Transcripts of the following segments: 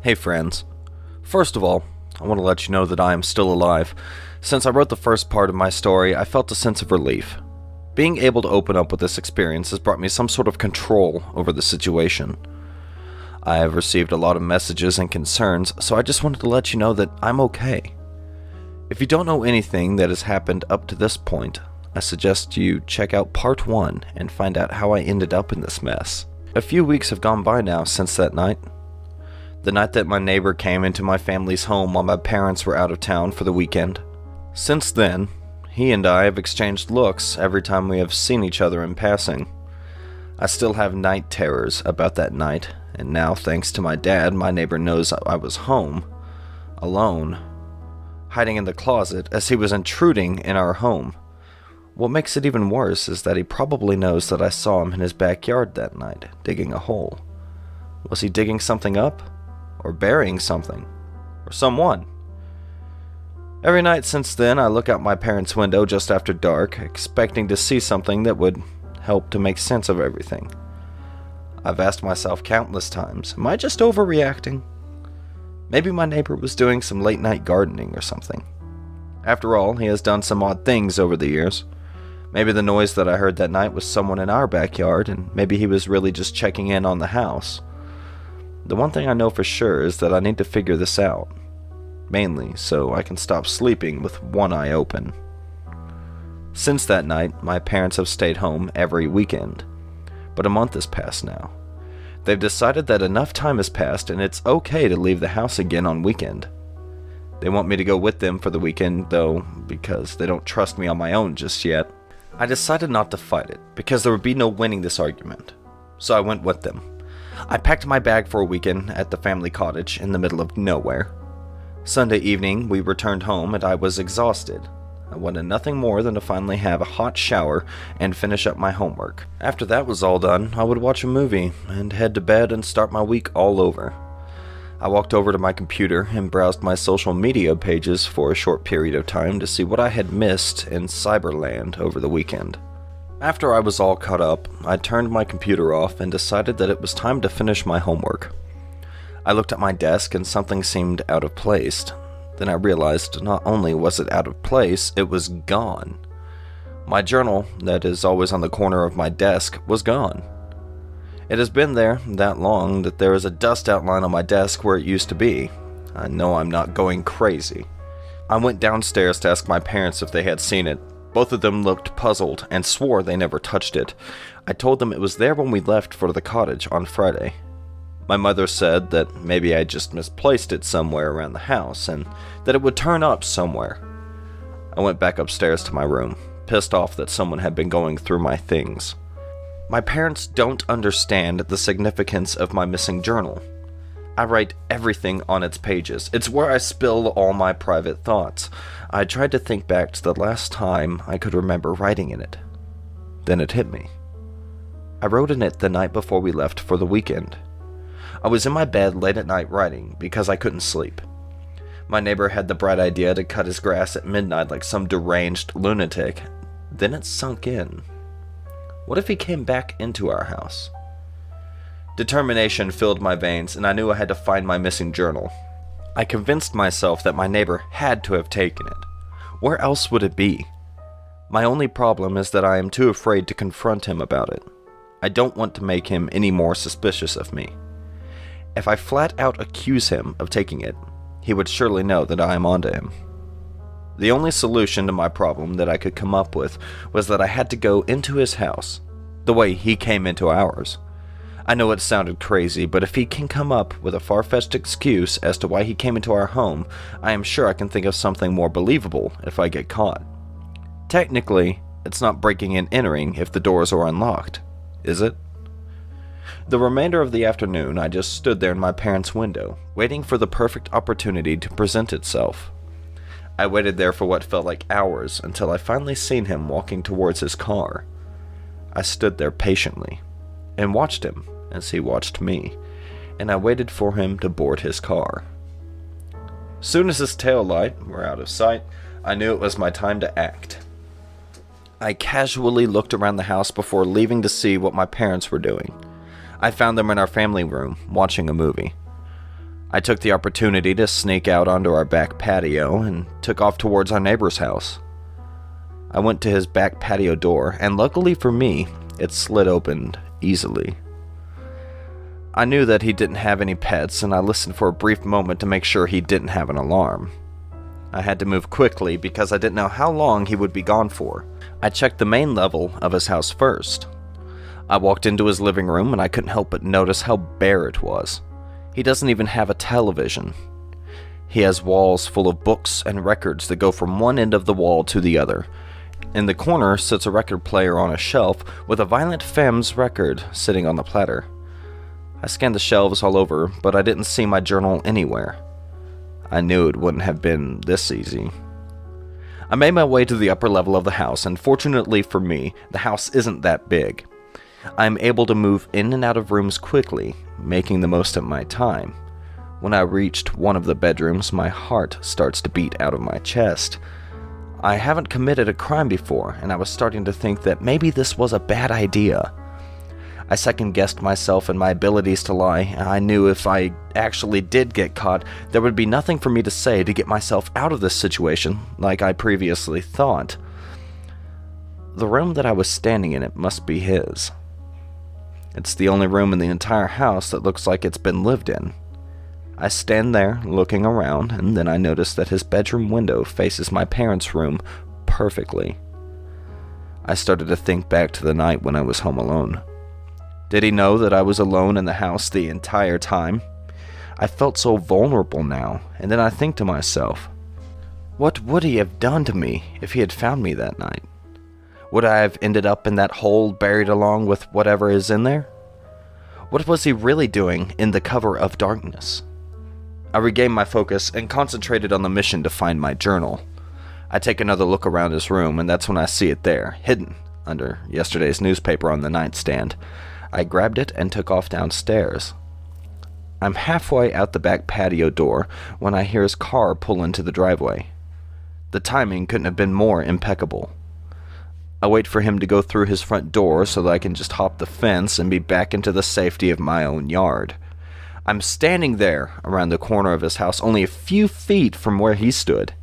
Hey friends. First of all, I want to let you know that I am still alive. Since I wrote the first part of my story, I felt a sense of relief. Being able to open up with this experience has brought me some sort of control over the situation. I have received a lot of messages and concerns, so I just wanted to let you know that I'm okay. If you don't know anything that has happened up to this point, I suggest you check out part 1 and find out how I ended up in this mess. A few weeks have gone by now since that night. The night that my neighbor came into my family's home while my parents were out of town for the weekend. Since then, he and I have exchanged looks every time we have seen each other in passing. I still have night terrors about that night, and now thanks to my dad, my neighbor knows I was home, alone, hiding in the closet as he was intruding in our home. What makes it even worse is that he probably knows that I saw him in his backyard that night, digging a hole. Was he digging something up? Or burying something? Or someone? Every night since then, I look out my parents' window just after dark, expecting to see something that would help to make sense of everything. I've asked myself countless times, am I just overreacting? Maybe my neighbor was doing some late-night gardening or something. After all, he has done some odd things over the years. Maybe the noise that I heard that night was someone in our backyard, and maybe he was really just checking in on the house. The one thing I know for sure is that I need to figure this out. Mainly so I can stop sleeping with one eye open. Since that night, my parents have stayed home every weekend. But a month has passed now. They've decided that enough time has passed and it's okay to leave the house again on weekend. They want me to go with them for the weekend, though, because they don't trust me on my own just yet. I decided not to fight it, because there would be no winning this argument. So I went with them. I packed my bag for a weekend at the family cottage in the middle of nowhere. Sunday evening, we returned home and I was exhausted. I wanted nothing more than to finally have a hot shower and finish up my homework. After that was all done, I would watch a movie and head to bed and start my week all over. I walked over to my computer and browsed my social media pages for a short period of time to see what I had missed in Cyberland over the weekend. After I was all caught up, I turned my computer off and decided that it was time to finish my homework. I looked at my desk and something seemed out of place. Then I realized not only was it out of place, it was gone. My journal, that is always on the corner of my desk, was gone. It has been there that long that there is a dust outline on my desk where it used to be. I know I'm not going crazy. I went downstairs to ask my parents if they had seen it. Both of them looked puzzled and swore they never touched it. I told them it was there when we left for the cottage on Friday. My mother said that maybe I just misplaced it somewhere around the house and that it would turn up somewhere. I went back upstairs to my room, pissed off that someone had been going through my things. My parents don't understand the significance of my missing journal. I write everything on its pages. It's where I spill all my private thoughts. I tried to think back to the last time I could remember writing in it. Then it hit me. I wrote in it the night before we left for the weekend. I was in my bed late at night writing because I couldn't sleep. My neighbor had the bright idea to cut his grass at midnight like some deranged lunatic. Then it sunk in. What if he came back into our house? Determination filled my veins, and I knew I had to find my missing journal. I convinced myself that my neighbor had to have taken it. Where else would it be? My only problem is that I am too afraid to confront him about it. I don't want to make him any more suspicious of me. If I flat out accuse him of taking it, he would surely know that I am onto him. The only solution to my problem that I could come up with was that I had to go into his house, the way he came into ours. I know it sounded crazy, but if he can come up with a far-fetched excuse as to why he came into our home, I am sure I can think of something more believable if I get caught. Technically, it's not breaking and entering if the doors are unlocked, is it? The remainder of the afternoon, I just stood there in my parents' window, waiting for the perfect opportunity to present itself. I waited there for what felt like hours until I finally seen him walking towards his car. I stood there patiently and watched him as he watched me, and I waited for him to board his car. Soon as his tail light were out of sight, I knew it was my time to act. I casually looked around the house before leaving to see what my parents were doing. I found them in our family room, watching a movie. I took the opportunity to sneak out onto our back patio and took off towards our neighbor's house. I went to his back patio door, and luckily for me, it slid open easily. I knew that he didn't have any pets, and I listened for a brief moment to make sure he didn't have an alarm. I had to move quickly because I didn't know how long he would be gone for. I checked the main level of his house first. I walked into his living room and I couldn't help but notice how bare it was. He doesn't even have a television. He has walls full of books and records that go from one end of the wall to the other. In the corner sits a record player on a shelf with a Violent Femmes record sitting on the platter. I scanned the shelves all over, but I didn't see my journal anywhere. I knew it wouldn't have been this easy. I made my way to the upper level of the house, and fortunately for me, the house isn't that big. I am able to move in and out of rooms quickly, making the most of my time. When I reached one of the bedrooms, my heart starts to beat out of my chest. I haven't committed a crime before, and I was starting to think that maybe this was a bad idea. I second-guessed myself and my abilities to lie, and I knew if I actually did get caught, there would be nothing for me to say to get myself out of this situation, like I previously thought. The room that I was standing in, it must be his. It's the only room in the entire house that looks like it's been lived in. I stand there, looking around, and then I notice that his bedroom window faces my parents' room perfectly. I started to think back to the night when I was home alone. Did he know that I was alone in the house the entire time? I felt so vulnerable now, and then I think to myself, what would he have done to me if he had found me that night? Would I have ended up in that hole buried along with whatever is in there? What was he really doing in the cover of darkness? I regained my focus and concentrated on the mission to find my journal. I take another look around his room, and that's when I see it there, hidden under yesterday's newspaper on the nightstand. I grabbed it and took off downstairs. I'm halfway out the back patio door when I hear his car pull into the driveway. The timing couldn't have been more impeccable. I wait for him to go through his front door so that I can just hop the fence and be back into the safety of my own yard. I'm standing there around the corner of his house, only a few feet from where he stood.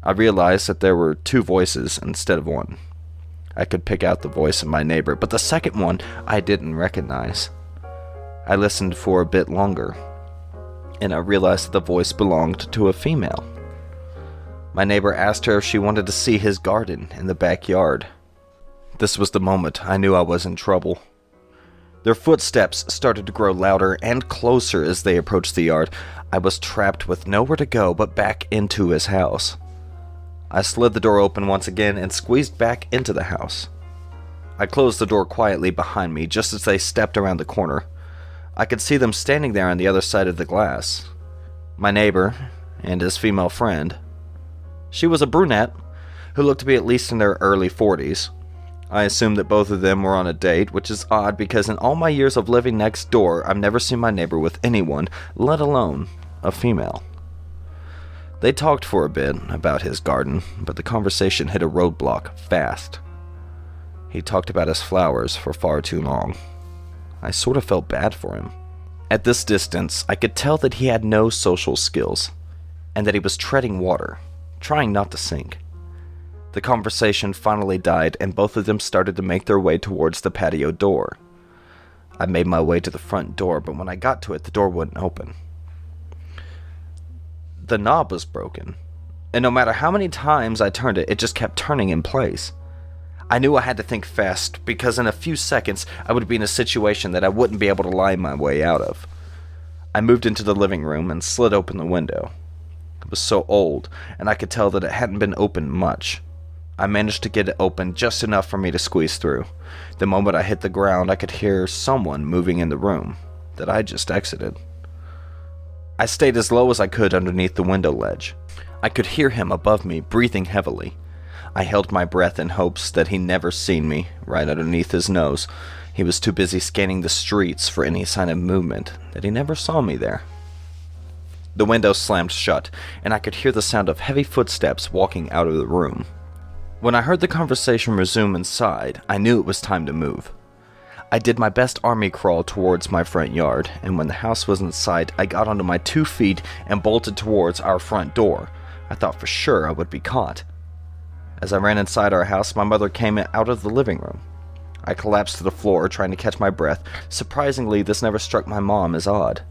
I realized that there were two voices instead of one. I could pick out the voice of my neighbor, but the second one I didn't recognize. I listened for a bit longer, and I realized that the voice belonged to a female. My neighbor asked her if she wanted to see his garden in the backyard. This was the moment I knew I was in trouble. Their footsteps started to grow louder and closer as they approached the yard. I was trapped with nowhere to go but back into his house. I slid the door open once again and squeezed back into the house. I closed the door quietly behind me just as they stepped around the corner. I could see them standing there on the other side of the glass. My neighbor and his female friend. She was a brunette who looked to be at least in their early 40s. I assumed that both of them were on a date, which is odd because in all my years of living next door, I've never seen my neighbor with anyone, let alone a female. They talked for a bit about his garden, but the conversation hit a roadblock fast. He talked about his flowers for far too long. I sort of felt bad for him. At this distance, I could tell that he had no social skills, and that he was treading water, trying not to sink. The conversation finally died, and both of them started to make their way towards the patio door. I made my way to the front door, but when I got to it, the door wouldn't open. The knob was broken, and no matter how many times I turned it, it just kept turning in place. I knew I had to think fast, because in a few seconds, I would be in a situation that I wouldn't be able to lie my way out of. I moved into the living room and slid open the window. It was so old, and I could tell that it hadn't been opened much. I managed to get it open just enough for me to squeeze through. The moment I hit the ground, I could hear someone moving in the room that I just exited. I stayed as low as I could underneath the window ledge. I could hear him above me, breathing heavily. I held my breath in hopes that he never seen me, right underneath his nose. He was too busy scanning the streets for any sign of movement, that he never saw me there. The window slammed shut, and I could hear the sound of heavy footsteps walking out of the room. When I heard the conversation resume inside, I knew it was time to move. I did my best army crawl towards my front yard, and when the house was in sight, I got onto my 2 feet and bolted towards our front door. I thought for sure I would be caught. As I ran inside our house, my mother came out of the living room. I collapsed to the floor, trying to catch my breath. Surprisingly, this never struck my mom as odd.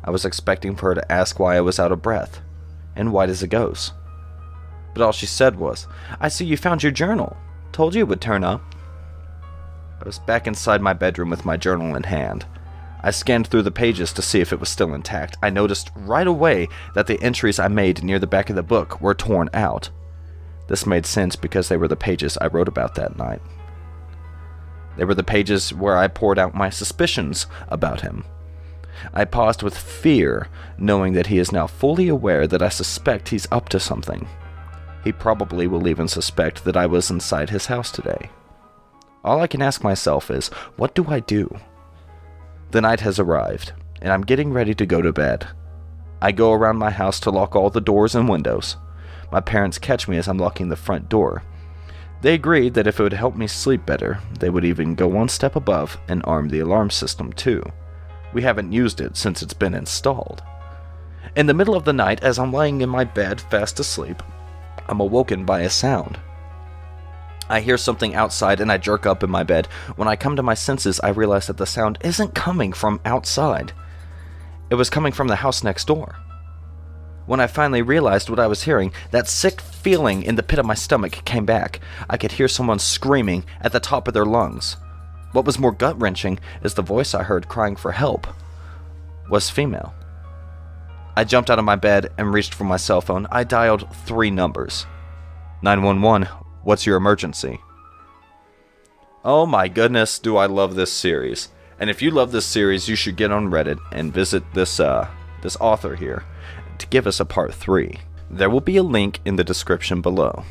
I was expecting for her to ask why I was out of breath, and white as a ghost. But all she said was, "I see you found your journal. Told you it would turn up." I was back inside my bedroom with my journal in hand. I scanned through the pages to see if it was still intact. I noticed right away that the entries I made near the back of the book were torn out. This made sense because they were the pages I wrote about that night. They were the pages where I poured out my suspicions about him. I paused with fear, knowing that he is now fully aware that I suspect he's up to something. He probably will even suspect that I was inside his house today. All I can ask myself is, what do I do? The night has arrived, and I'm getting ready to go to bed. I go around my house to lock all the doors and windows. My parents catch me as I'm locking the front door. They agreed that if it would help me sleep better, they would even go one step above and arm the alarm system too. We haven't used it since it's been installed. In the middle of the night, as I'm lying in my bed fast asleep, I'm awoken by a sound. I hear something outside and I jerk up in my bed. When I come to my senses, I realize that the sound isn't coming from outside. It was coming from the house next door. When I finally realized what I was hearing, that sick feeling in the pit of my stomach came back. I could hear someone screaming at the top of their lungs. What was more gut-wrenching is the voice I heard crying for help was female. I jumped out of my bed and reached for my cell phone. I dialed 3 numbers. 911, what's your emergency? Oh my goodness, do I love this series. And if you love this series, you should get on Reddit and visit this author here to give us a part 3. There will be a link in the description below.